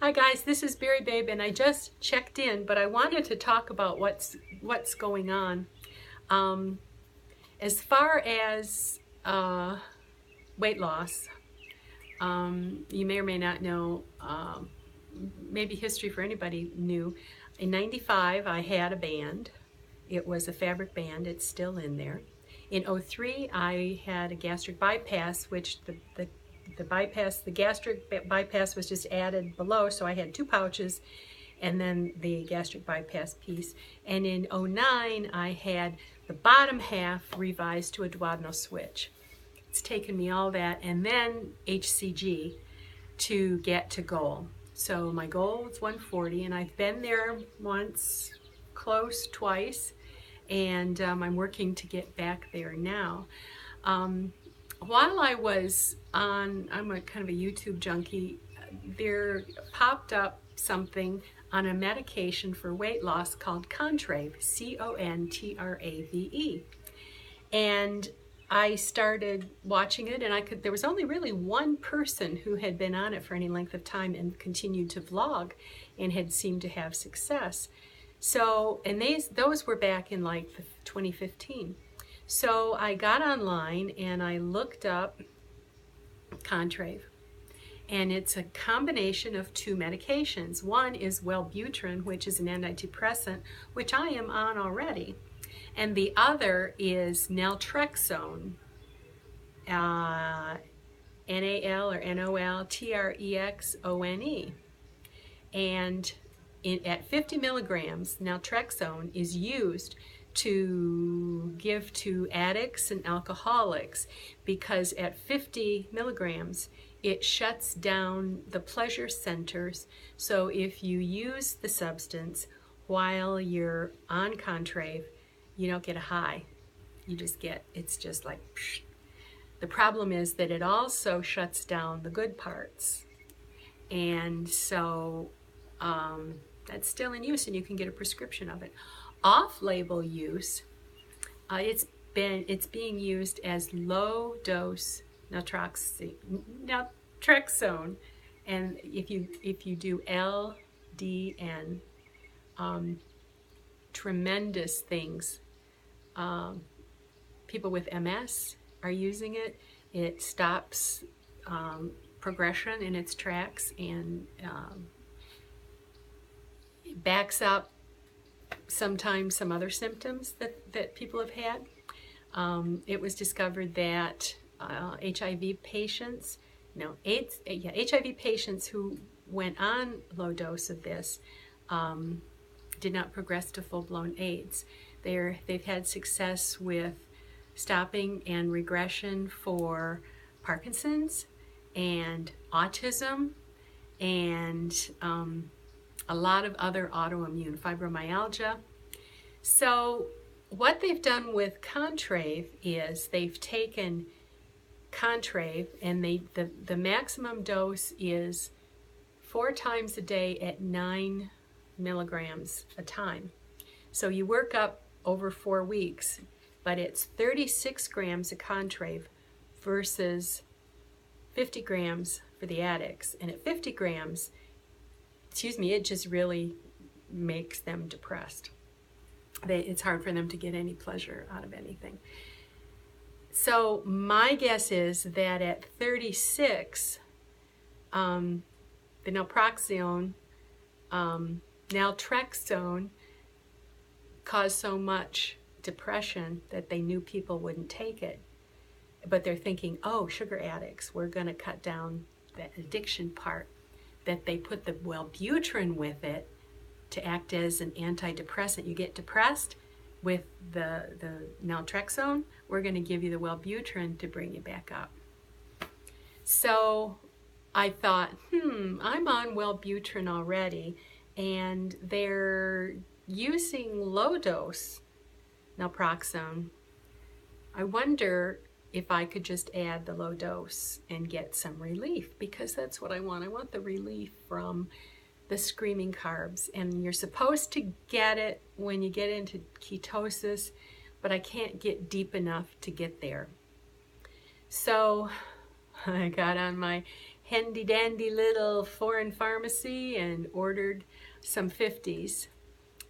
Hi guys, this is Berry Babe and I just checked in, but I wanted to talk about what's going on. As far as weight loss, you may or may not know, maybe history for anybody new. In '95 I had a band. It was a fabric band. It's still in there. In '03 I had a gastric bypass, which the gastric bypass was just added below, so I had 2 pouches and then the gastric bypass piece. And in '09 I had the bottom half revised to a duodenal switch. It's taken me all that and then HCG to get to goal. So my goal is 140 and I've been there once, close twice, and I'm working to get back there now. While I was on, I'm a kind of a YouTube junkie, there popped up something on a medication for weight loss called Contrave, C-O-N-T-R-A-V-E. And I started watching it, and there was only really one person who had been on it for any length of time and continued to vlog and had seemed to have success. So, and those were back in like 2015. So I got online and I looked up Contrave, and it's a combination of 2 medications. One is Wellbutrin, which is an antidepressant, which I am on already, and the other is naltrexone, N-A-L or N-O-L-T-R-E-X-O-N-E, and at 50 milligrams, naltrexone is used to give to addicts and alcoholics because at 50 milligrams it shuts down the pleasure centers. So if you use the substance while you're on Contrave, you don't get a high. You just get, it's just like psh. The problem is that it also shuts down the good parts, and so that's still in use and you can get a prescription of it. Off-label use, it's being used as low-dose naltrexone, and if you do LDN, tremendous things. People with MS are using it. It stops progression in its tracks and backs up sometimes some other symptoms that people have had. It was discovered that HIV patients who went on low dose of this did not progress to full-blown AIDS. They've had success with stopping and regression for Parkinson's and autism and a lot of other autoimmune, fibromyalgia. So what they've done with Contrave is they've taken Contrave and the maximum dose is 4 times a day at 9 milligrams a time. So you work up over 4 weeks, but it's 36 grams of Contrave versus 50 grams for the addicts. And at 50 grams, it just really makes them depressed. It's hard for them to get any pleasure out of anything. So my guess is that at 36, the naltrexone caused so much depression that they knew people wouldn't take it. But they're thinking, oh, sugar addicts, we're going to cut down that addiction part, that they put the Wellbutrin with it to act as an antidepressant. You get depressed with the naltrexone, we're going to give you the Wellbutrin to bring you back up. So I thought, I'm on Wellbutrin already, and they're using low dose naltrexone. I wonder if I could just add the low dose and get some relief, because that's what I want. I want the relief from the screaming carbs, and you're supposed to get it when you get into ketosis, but I can't get deep enough to get there. So I got on my handy dandy little foreign pharmacy and ordered some 50s.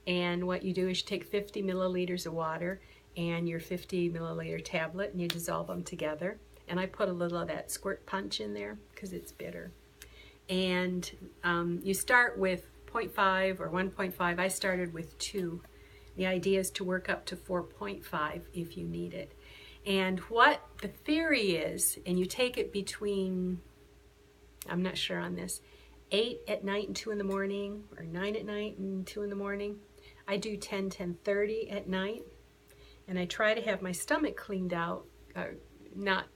And what you do is you take 50 milliliters of water and your 50 milliliter tablet and you dissolve them together. And I put a little of that squirt punch in there because it's bitter. And you start with 0.5 or 1.5. I started with 2. The idea is to work up to 4.5 if you need it. And what the theory is, and you take it between, I'm not sure on this, 8 at night and 2 in the morning, or 9 at night and 2 in the morning. I do 10:30 at night, and I try to have my stomach cleaned out, not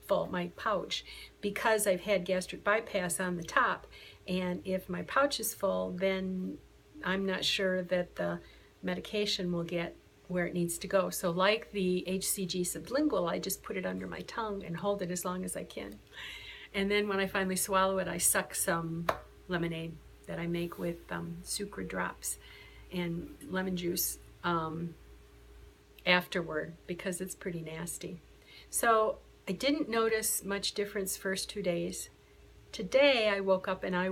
full, my pouch, because I've had gastric bypass on the top, and if my pouch is full, then I'm not sure that the medication will get where it needs to go. So like the HCG sublingual, I just put it under my tongue and hold it as long as I can. And then when I finally swallow it, I suck some lemonade that I make with sucra drops and lemon juice afterward, because it's pretty nasty. So I didn't notice much difference first 2 days. Today I woke up and I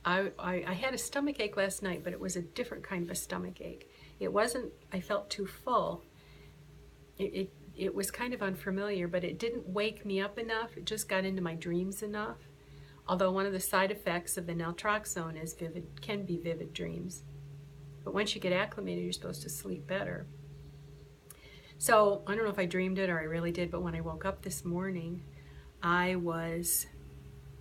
had a stomach ache last night, but it was a different kind of a stomach ache. It wasn't, I felt too full. It was kind of unfamiliar, but it didn't wake me up enough. It just got into my dreams enough. Although one of the side effects of the naltrexone is can be vivid dreams. But once you get acclimated, you're supposed to sleep better. So I don't know if I dreamed it or I really did, but when I woke up this morning, I was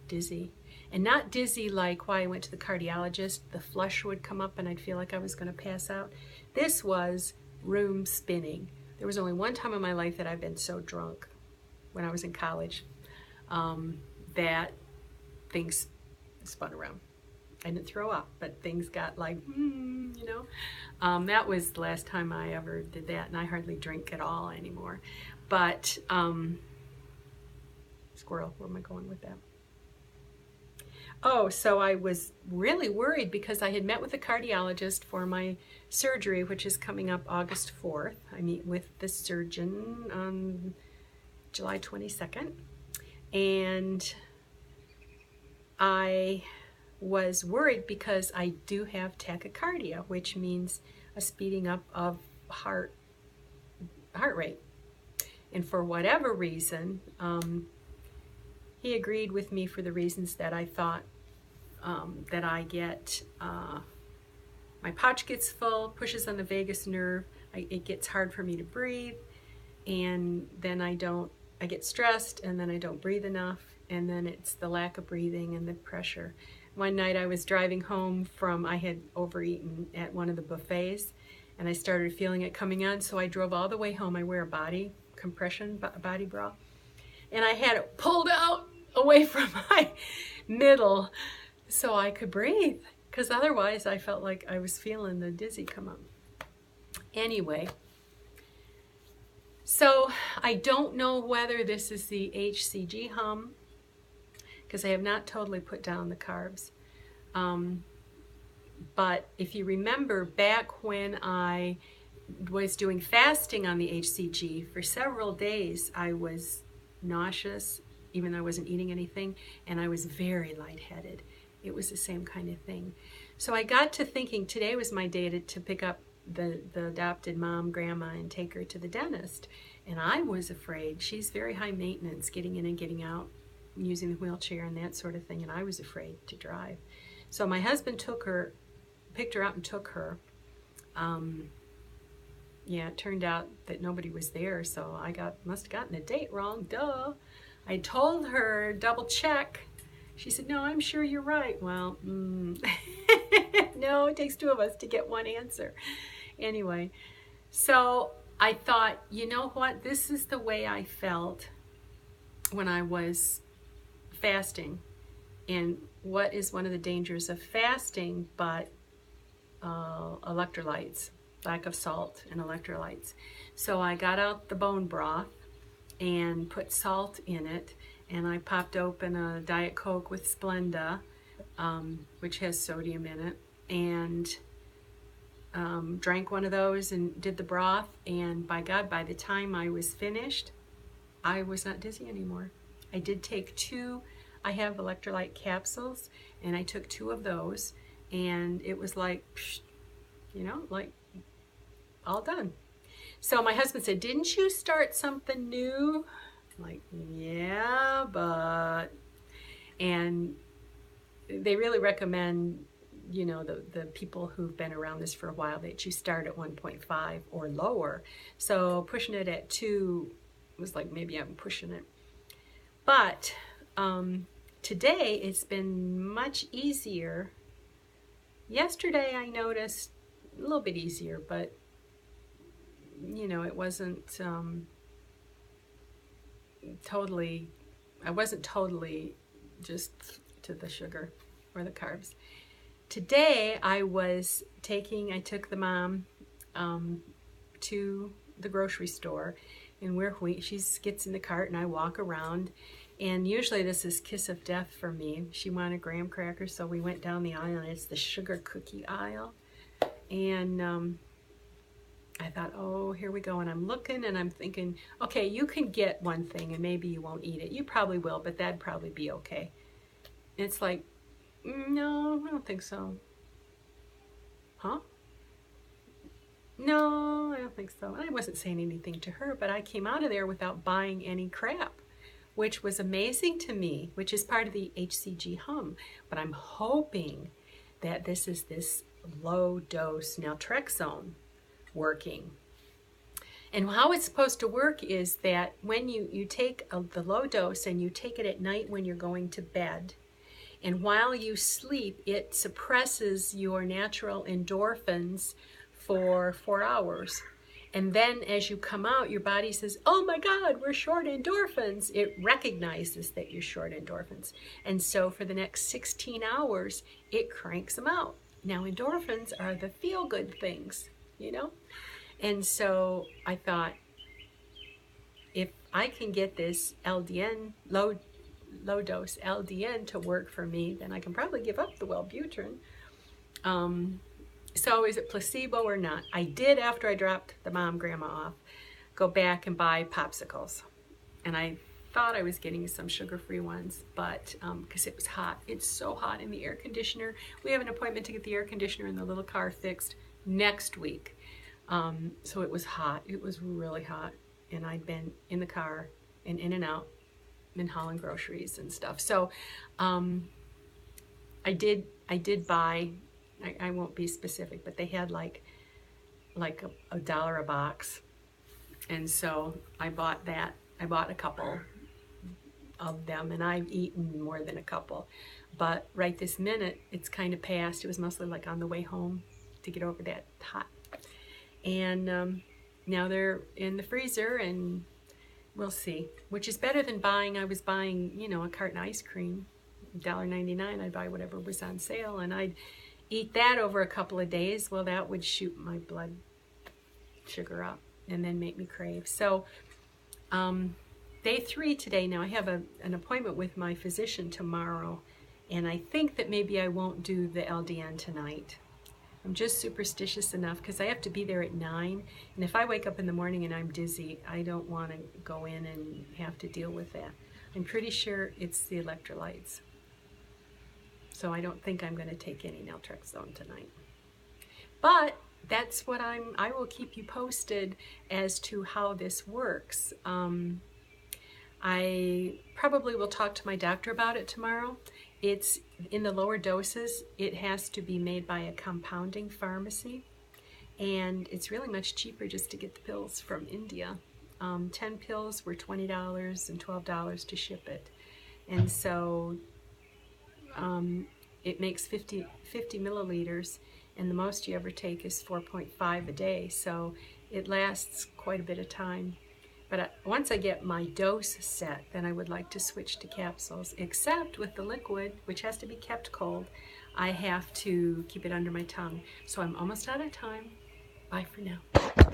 dizzy. And not dizzy like why I went to the cardiologist. The flush would come up and I'd feel like I was going to pass out. This was room spinning. There was only one time in my life that I've been so drunk, when I was in college, that things spun around. I didn't throw up, but things got like, you know. That was the last time I ever did that, and I hardly drink at all anymore. But, squirrel, where am I going with that? Oh, so I was really worried because I had met with a cardiologist for my surgery, which is coming up August 4th. I meet with the surgeon on July 22nd. And I was worried because I do have tachycardia, which means a speeding up of heart rate. And for whatever reason, he agreed with me for the reasons that I thought that I get, my pouch gets full, pushes on the vagus nerve, it gets hard for me to breathe, and then I get stressed, and then I don't breathe enough, and then it's the lack of breathing and the pressure. One night I was driving home I had overeaten at one of the buffets, and I started feeling it coming on, so I drove all the way home. I wear a compression body bra, and I had it pulled out away from my middle so I could breathe, because otherwise I felt like I was feeling the dizzy come up. Anyway, so I don't know whether this is the HCG hum, because I have not totally put down the carbs. But if you remember back when I was doing fasting on the HCG, for several days I was nauseous, even though I wasn't eating anything, and I was very lightheaded. It was the same kind of thing. So I got to thinking today was my day to pick up the adopted mom, grandma, and take her to the dentist. And I was afraid. She's very high maintenance, getting in and getting out, using the wheelchair and that sort of thing, and I was afraid to drive. So my husband picked her up and took her. Yeah, it turned out that nobody was there, so I must have gotten the date wrong, duh. I told her, double check. She said, no, I'm sure you're right. Well, no, it takes 2 of us to get one answer. Anyway, so I thought, you know what? This is the way I felt when I was fasting. And what is one of the dangers of fasting but electrolytes, lack of salt and electrolytes. So I got out the bone broth and put salt in it, and I popped open a Diet Coke with Splenda, which has sodium in it, and drank one of those and did the broth, and by God, by the time I was finished, I was not dizzy anymore. I did take 2 I have electrolyte capsules, and I took 2 of those, and it was like, you know, like all done. So my husband said, didn't you start something new? I'm like, yeah, but, and they really recommend, you know, the people who've been around this for a while, that you start at 1.5 or lower. So pushing it at 2 was like, maybe I'm pushing it. But today it's been much easier. Yesterday I noticed a little bit easier, but you know, it wasn't totally, I wasn't totally just to the sugar or the carbs. Today I took the mom to the grocery store, and she gets in the cart and I walk around, and usually this is kiss of death for me. She wanted graham crackers, so we went down the aisle, and it's the sugar cookie aisle, and I thought, oh, here we go. And I'm looking and I'm thinking, okay, you can get one thing and maybe you won't eat it. You probably will, but that'd probably be okay. And it's like, no, I don't think so. Huh? No, I don't think so. And I wasn't saying anything to her, but I came out of there without buying any crap, which was amazing to me, which is part of the HCG hum. But I'm hoping that this is this low dose naltrexone working. And how it's supposed to work is that when you take the low dose and you take it at night when you're going to bed, and while you sleep, it suppresses your natural endorphins for 4 hours. And then as you come out, your body says, oh my God, we're short endorphins. It recognizes that you're short endorphins. And so for the next 16 hours, it cranks them out. Now, endorphins are the feel-good things, you know? And so I thought, if I can get this LDN, low dose LDN to work for me, then I can probably give up the Wellbutrin. So is it placebo or not? I did, after I dropped the grandma off, go back and buy popsicles. And I thought I was getting some sugar-free ones, but because it was hot. It's so hot in the air conditioner. We have an appointment to get the air conditioner in the little car fixed next week. So it was hot. It was really hot. And I'd been in the car and in and out and hauling groceries and stuff. So I did buy, I won't be specific, but they had like $1 a box. And so I bought that. I bought a couple of them, and I've eaten more than a couple. But right this minute, it's kind of past. It was mostly like on the way home to get over that hot. And now they're in the freezer, and we'll see. Which is better than buying, I was buying, you know, a carton of ice cream, $1.99. I'd buy whatever was on sale, and I'd eat that over a couple of days. Well, that would shoot my blood sugar up and then make me crave. So day 3 today. Now I have an appointment with my physician tomorrow, and I think that maybe I won't do the LDN tonight. I'm just superstitious enough because I have to be there at 9, and if I wake up in the morning and I'm dizzy, I don't want to go in and have to deal with that. I'm pretty sure it's the electrolytes. So I don't think I'm going to take any naltrexone tonight. But that's what I will keep you posted as to how this works. I probably will talk to my doctor about it tomorrow. It's in the lower doses. It has to be made by a compounding pharmacy, and it's really much cheaper just to get the pills from India. 10 pills were $20 and $12 to ship it, and so it makes 50 milliliters, and the most you ever take is 4.5 a day, so it lasts quite a bit of time. But once I get my dose set, then I would like to switch to capsules, except with the liquid, which has to be kept cold, I have to keep it under my tongue. So I'm almost out of time. Bye for now.